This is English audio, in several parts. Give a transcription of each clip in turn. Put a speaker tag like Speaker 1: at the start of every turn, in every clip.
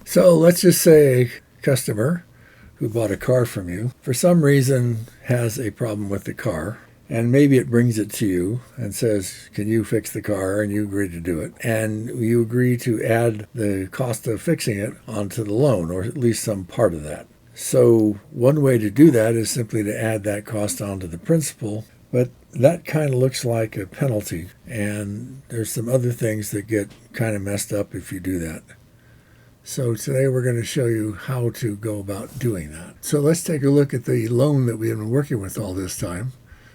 Speaker 1: So let's just say a customer who bought a car from you, for some reason has a problem with the car, and maybe it brings it to you and says, can you fix the car? And you agree to do it. And you agree to add the cost of fixing it onto the loan, or at least some part of that. So one way to do that is simply to add that cost onto the principal, but that kind of looks like a penalty, and there's some other things that get kind of messed up if you do that. So today we're going to show you how to go about doing that. So let's take a look at the loan that we have been working with all this time,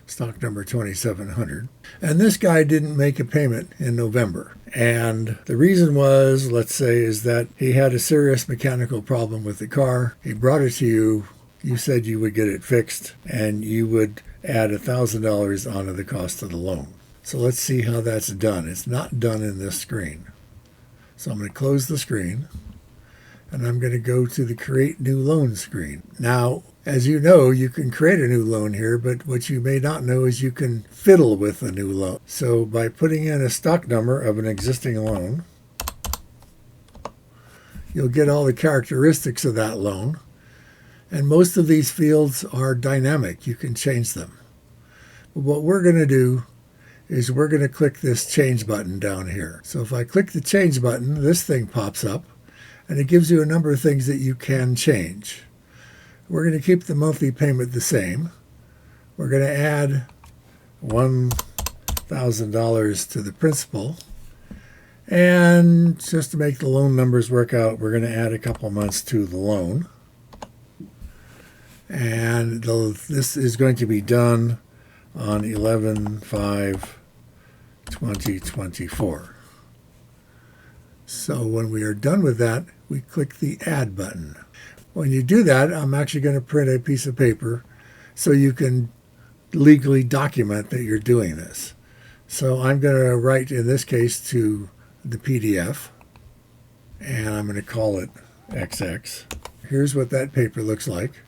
Speaker 1: stock number 2700. And this guy didn't make a payment in November. And the reason was, let's say, is that he had a serious mechanical problem with the car. He brought it to you. You said you would get it fixed, and you would add $1,000 onto the cost of the loan. So let's see how that's done. It's not done in this screen. So I'm going to close the screen, and I'm going to go to the Create New Loan screen. Now, as you know, you can create a new loan here, but what you may not know is you can fiddle with a new loan. So by putting in a stock number of an existing loan, you'll get all the characteristics of that loan. And most of these fields are dynamic. You can change them. But what we're going to do is we're going to click this Change button down here. So if I click the Change button, this thing pops up, and it gives you a number of things that you can change. We're going to keep the monthly payment the same. We're going to add $1,000 to the principal. And just to make the loan numbers work out, we're going to add a couple months to the loan. And this is going to be done on 11/5/2024. So when we are done with that, we click the Add button. When you do that, I'm actually going to print a piece of paper so you can legally document that you're doing this. So I'm going to write, in this case, to the PDF, and I'm going to call it XX. Here's what that paper looks like.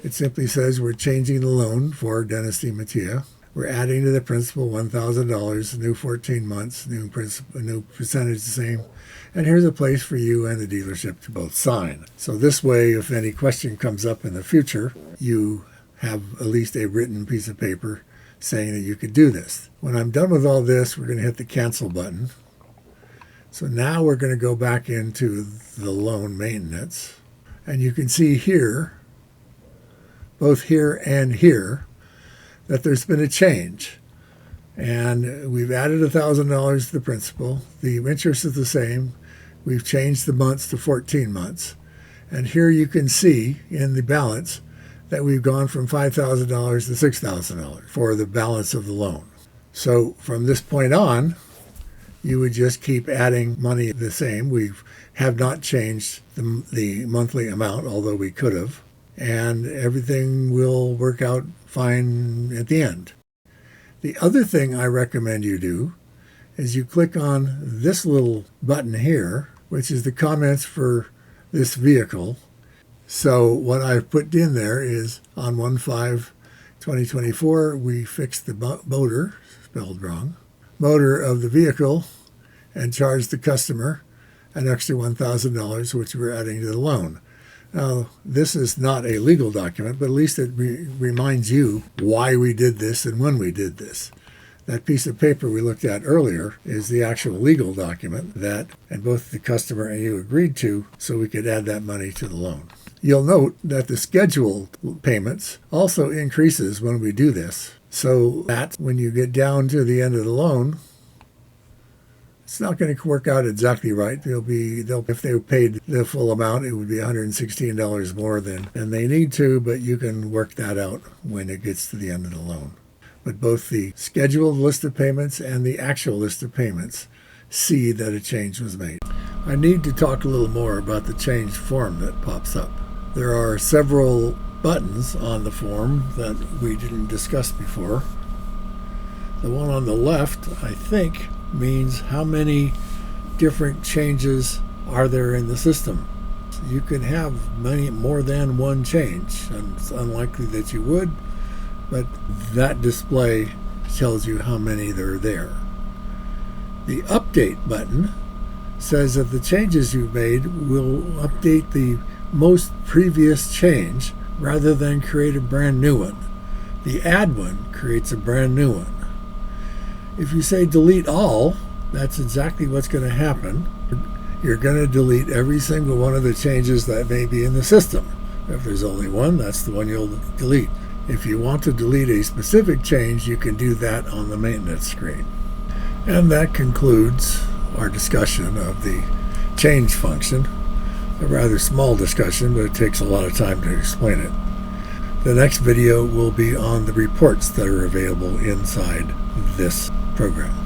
Speaker 1: It simply says we're changing the loan for Dennis DiMattia. We're adding to the principal $1,000, new 14 months, new percentage the same. And here's a place for you and the dealership to both sign. So this way, if any question comes up in the future, you have at least a written piece of paper saying that you could do this. When I'm done with all this, we're going to hit the Cancel button. So now we're going to go back into the loan maintenance. And you can see here, both here and here, that there's been a change. And we've added $1,000 to the principal. The interest is the same. We've changed the months to 14 months. And here you can see in the balance that we've gone from $5,000 to $6,000 for the balance of the loan. So from this point on, you would just keep adding money the same. We have not changed the monthly amount, although we could have. And everything will work out fine at the end. The other thing I recommend you do is you click on this little button here, which is the comments for this vehicle. So what I've put in there is on 1/5/2024, we fixed the motor, spelled wrong, motor of the vehicle, and charged the customer an extra $1,000, which we're adding to the loan. Now, this is not a legal document, but at least it reminds you why we did this and when we did this. That piece of paper we looked at earlier is the actual legal document that and both the customer and you agreed to, so we could add that money to the loan. You'll note that the scheduled payments also increases when we do this, so that when you get down to the end of the loan, it's not going to work out exactly right. If they paid the full amount, it would be $116 more than they need to, but you can work that out when it gets to the end of the loan. But both the scheduled list of payments and the actual list of payments see that a change was made. I need to talk a little more about the change form that pops up. There are several buttons on the form that we didn't discuss before. The one on the left, I think, means how many different changes are there in the system. You can have more than one change, and it's unlikely that you would, but that display tells you how many there are there. The update button says that the changes you've made will update the most previous change rather than create a brand new one. The add one creates a brand new one. If you say delete all, that's exactly what's going to happen. You're going to delete every single one of the changes that may be in the system. If there's only one, that's the one you'll delete. If you want to delete a specific change, you can do that on the maintenance screen. And that concludes our discussion of the change function. A rather small discussion, but it takes a lot of time to explain it. The next video will be on the reports that are available inside this program.